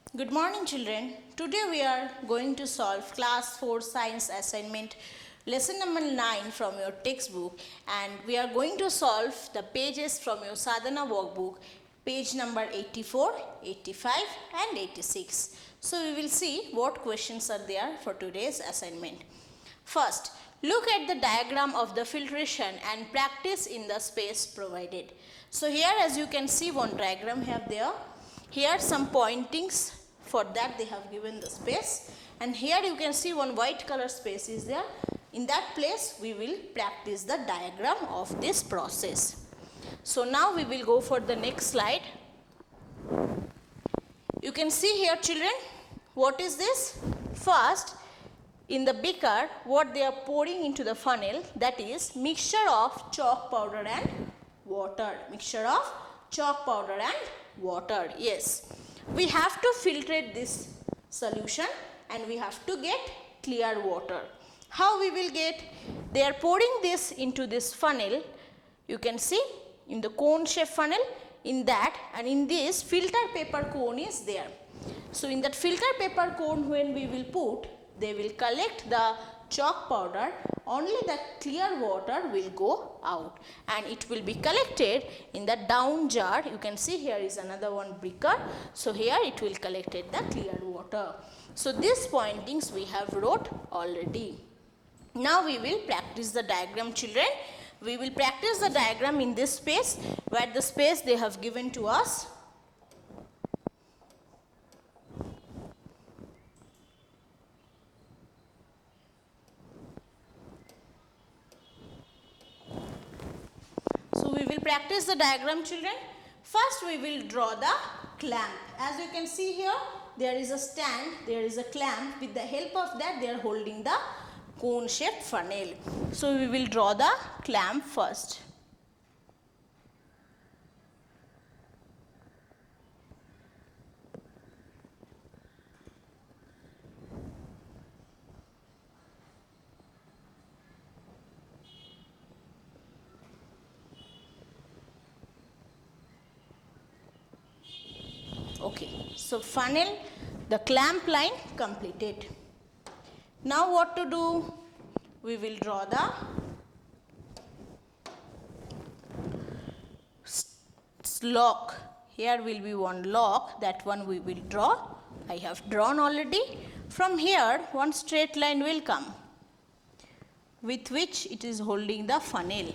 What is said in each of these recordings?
Good morning children. Today we are going to solve class 4 science assignment lesson number 9 from your textbook, and we are going to solve the pages from your Sadhana workbook, page number 84, 85 and 86. So we will see what questions are there for today's assignment. First, look at the diagram of the filtration and practice in the space provided. So here, as you can see, one diagram have there. Here some pointings, for that they have given the space, and here you can see one white color space is there. In that place we will practice the diagram of this process. So now we will go for the next slide. You can see here children, what is this? First, in the beaker, what they are pouring into the funnel, that is mixture of chalk powder and water. Mixture of chalk powder and water. Yes, we have to filtrate this solution and we have to get clear water. How we will get? They are pouring this into this funnel. You can see in the cone shape funnel, in that, and in this filter paper cone is there. So in that filter paper cone, when we will put, they will collect the chalk powder, only the clear water will go out and it will be collected in the down jar. You can see here is another one beaker. So here it will collected the clear water. So these pointings we have wrote already. Now we will practice the diagram children. We will practice the diagram in this space, where the space they have given to us. So we will practice the diagram children. First we will draw the clamp. As you can see here, there is a stand, there is a clamp. With the help of that they are holding the cone shaped funnel. So we will draw the clamp first. Okay, so funnel, the clamp line completed. Now what to do? We will draw the lock. Here will be one lock, that one we will draw. I have drawn already. From here one straight line will come, with which it is holding the funnel.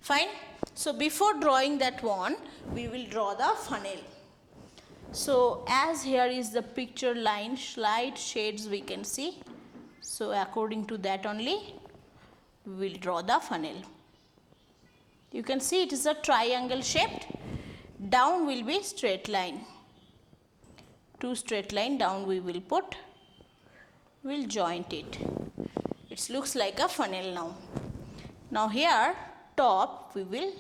Fine. So before drawing that one, we will draw the funnel. So as here is the picture line, slight shades we can see. So according to that only we will draw the funnel. You can see it is a triangle shaped. Down will be straight line. Two straight line down we will put. We will joint it. It looks like a funnel now. Now here top we will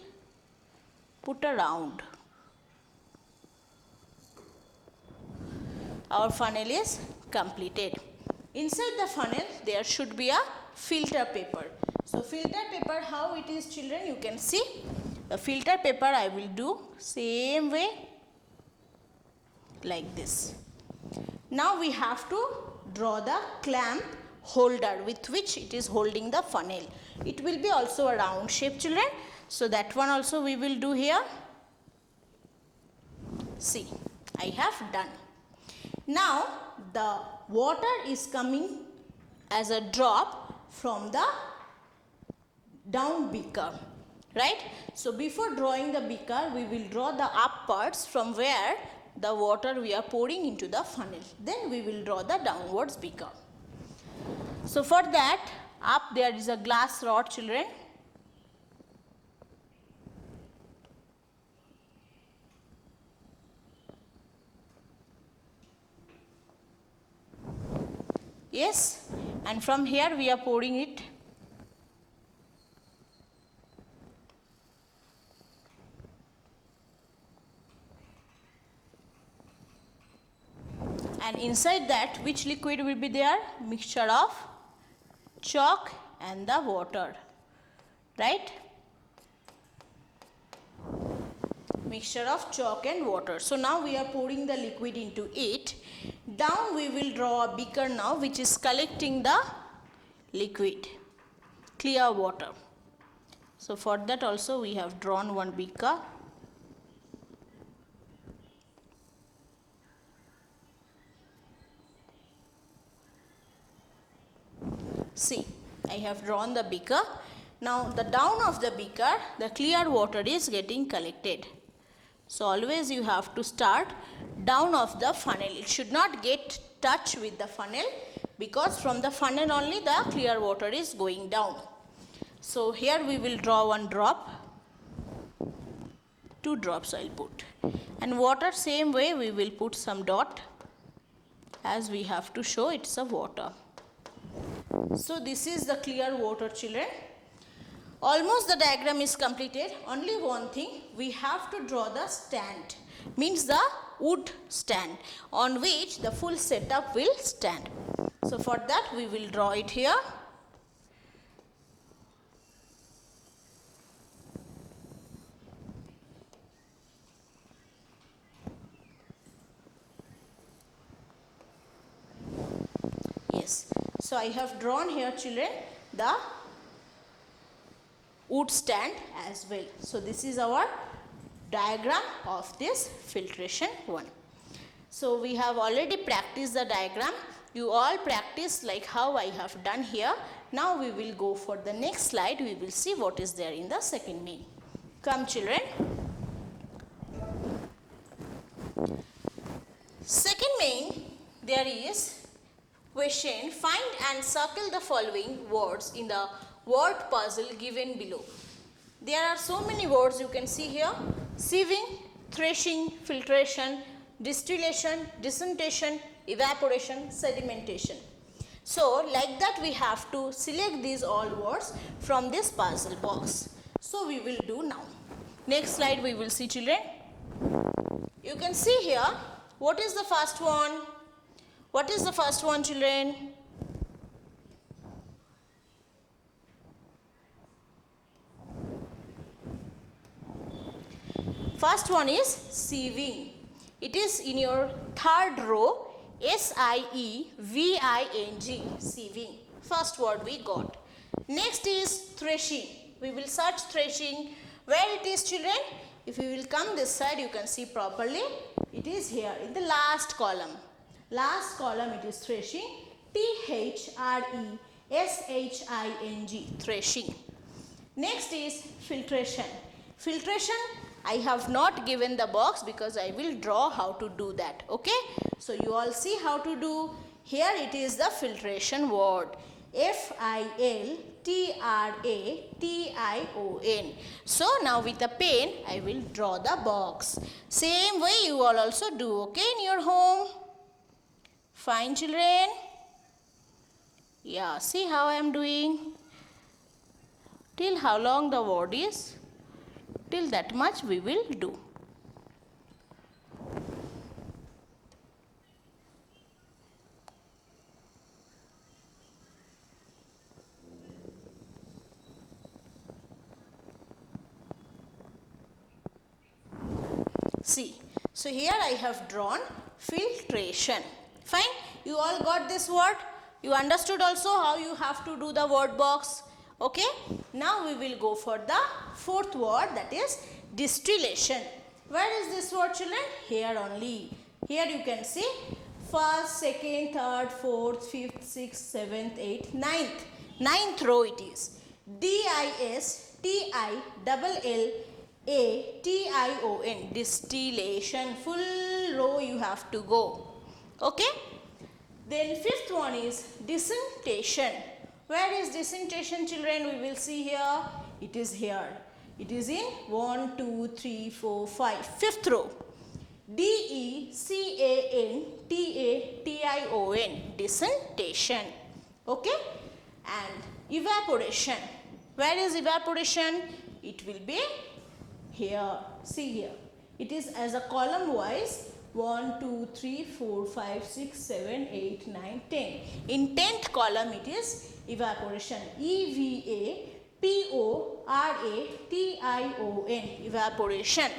put a round. Our funnel is completed. Inside the funnel there should be a filter paper. So filter paper, how it is children, you can see. The filter paper I will do same way, like this. Now we have to draw the clamp holder with which it is holding the funnel. It will be also a round shape children. So that one also we will do here. See, I have done. Now the water is coming as a drop from the down beaker, right? So before drawing the beaker, we will draw the up parts from where the water we are pouring into the funnel. Then we will draw the downwards beaker. So for that, up there is a glass rod children. Yes, and from here we are pouring it. And inside that, which liquid will be there? Mixture of chalk and the water, right? mixture of chalk and water. So now we are pouring the liquid into it. Down we will draw a beaker now which is collecting the liquid, clear water. So for that also we have drawn one beaker. See, I have drawn the beaker. Now the down of the beaker, the clear water is getting collected. So always you have to start down of the funnel. It should not get touch with the funnel, because from the funnel only the clear water is going down. So here we will draw one drop, 2 drops I will put, and water same way we will put some dot, as we have to show it's a water. So this is the clear water, children. Almost the diagram is completed. Only one thing, we have to draw the stand, means the wood stand on which the full setup will stand. So for that we will draw it here. Yes, so I have drawn here, children, the wood stand as well. So this is our diagram of this filtration one. So we have already practiced the diagram. You all practice like how I have done here. Now we will go for the next slide. We will see what is there in the second main. Come, children. Second main, there is question, find and circle the following words in the word puzzle given below. There are so many words you can see here: sieving, threshing, filtration, distillation, descentation, evaporation, sedimentation. So like that we have to select these all words from this puzzle box. So we will do now. Next slide we will see, children. You can see here, what is the first one? What is the first one, children? First one is sieving. It is in your third row, S-I-E-V-I-N-G, sieving. First word we got. Next is threshing. We will search threshing. Where it is, children? If you will come this side, you can see properly. It is here in the last column. Last column it is threshing. T-H-R-E-S-H-I-N-G, threshing. Next is filtration. Filtration, I have not given the box because I will draw how to do that. Okay. So you all see how to do. Here it is the filtration word. F-I-L-T-R-A-T-I-O-N. So now with a pen I will draw the box. Same way you all also do, okay, in your home. Fine, children. Yeah, see how I am doing. Till how long the word is, till that much we will do. See, so here I have drawn filtration. Fine, you all got this word? You understood also how you have to do the word box. Okay, now we will go for the fourth word, that is distillation. Where is this word, children? Here only. Here you can see first, second, third, fourth, fifth, sixth, seventh, eighth, ninth. Ninth row it is. D-I-S-T-I-L-L-A-T-I-O-N, distillation. Full row you have to go. Okay. Then fifth one is descentation. Where is descentation, children? We will see here. It is here. It is in 1, 2, 3, 4, 5. Fifth row. D-E-C-A-N-T-A-T-I-O-N, descentation. Okay. And evaporation. Where is evaporation? It will be here. See here. It is as a column wise. 1, 2, 3, 4, 5, 6, 7, 8, 9, 10. In 10th column it is evaporation. E-V-A-P-O-R-A-T-I-O-N, evaporation.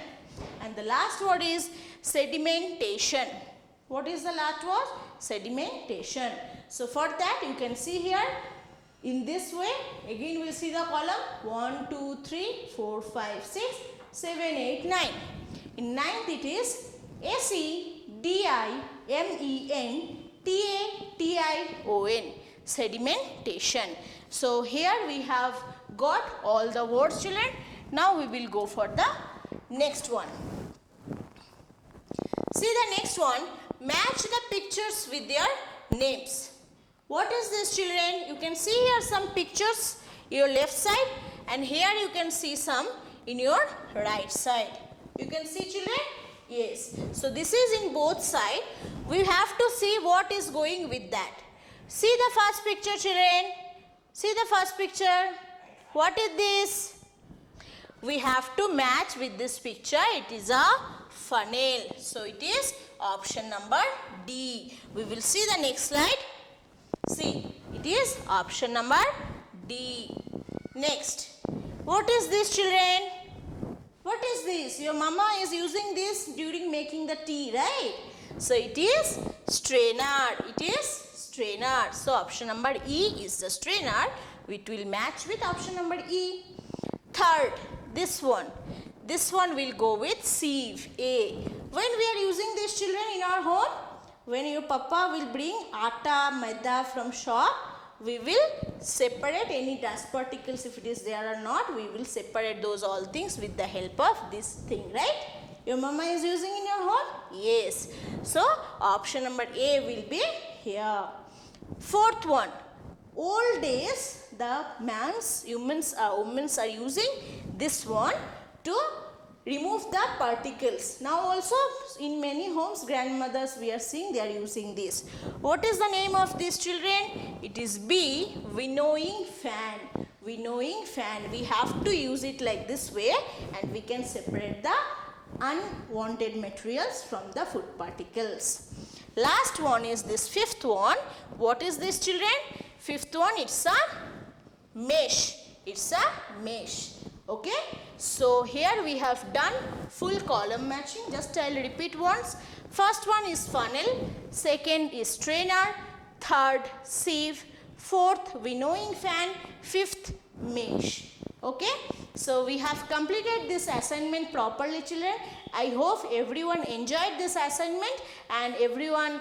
and the last word is sedimentation. What is the last word? Sedimentation. So for that you can see here in this way. Again we will see the column 1, 2, 3, 4, 5, 6, 7, 8, 9. In ninth it is sedimentation. Sedimentation. So here we have got all the words, children. Now we will go for the next one. See the next one. Match the pictures with their names. What is this, children? You can see here some pictures in your left side and here you can see some in your right side. You can see, children? Yes. So this is in both sides. We have to see what is going with that. See the first picture, children. See the first picture. What is this? We have to match with this picture. It is a funnel. So it is option number D. We will see the next slide. See, it is option number D. Next. What is this, children? What is this? Your mama is using this during making the tea, right? So it is strainer. It is strainer. So option number E is the strainer, which will match with option number E. Third, this one. This one will go with sieve, A. When we are using these, children, in our home, when your papa will bring atta, maida from shop, we will separate any dust particles if it is there or not. We will separate those all things with the help of this thing, right? Your mama is using in your home? Yes. So option number A will be here. Fourth one. Old days, the humans are using this one to remove the particles. Now also in many homes, grandmothers we are seeing they are using this. What is the name of these, children? It is B, winnowing fan. Winnowing fan. We have to use it like this way and we can separate the unwanted materials from the food particles. Last one is this fifth one. What is this, children? Fifth one, it's a mesh. It's a mesh. Okay, so here we have done full column matching. Just I'll repeat once. First one is funnel, second is strainer, third sieve, fourth winnowing fan, fifth mesh. Okay, so we have completed this assignment properly, children. I hope everyone enjoyed this assignment and everyone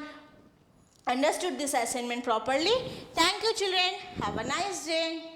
understood this assignment properly. Thank you, children. Have a nice day.